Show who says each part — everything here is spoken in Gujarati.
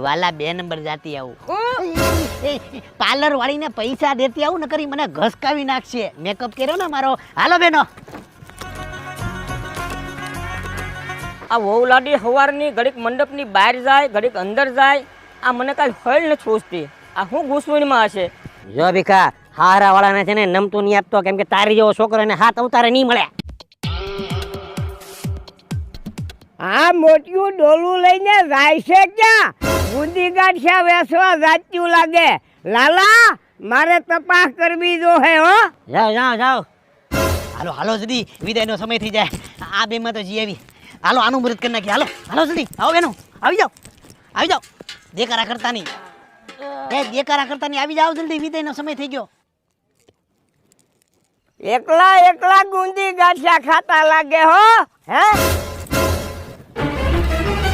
Speaker 1: વાલા 2 નંબર જાતી આવું પાર્લર વાળીને પૈસા દેતી આવું ને કરી મને ઘસકાવી નાખશે. મેકઅપ કર્યો ને મારો. હાલો બેનો.
Speaker 2: આ વહુ લાડી સવારની ઘડીક મંડપની બહાર જાય, ઘડીક અંદર જાય. આ મને કાંઈ હળ નથી પૂછતી. આ શું ગુસ્વણીમાં હશે?
Speaker 3: જો ભીખા, હારા વાળાને છે ને નમતું નહીં આપતો, કેમ કે તારી જેવો છોકરો એને હાથ અવતારે નહીં મળે.
Speaker 4: આ મોટિયું ડોલું લઈને જાય છે ક્યાં? બુંદી ગાંઠિયા વેસવા જાત્યું લાગે. લાલા, મારે તપાસ કરવી જો હે હો.
Speaker 3: જાઓ જાઓ જાઓ.
Speaker 1: હાલો હાલો જલ્દી, વિદાયનો સમય થઈ જાય. આ બેમાં તો જી આવી. હાલો આનું મૃત કરી નાખીએ. હાલો હાલો જલ્દી આવો બેનો. આવી જાઓ આવી જાઓ. દેકારા કરતા નહીં. દેકારા કરતા નહીં. આવી જાઓ જલ્દી, વિદાયનો સમય થઈ ગયો.
Speaker 4: એકલા એકલા ગુંદી ગાંઠિયા ખાતા લાગે હો. હે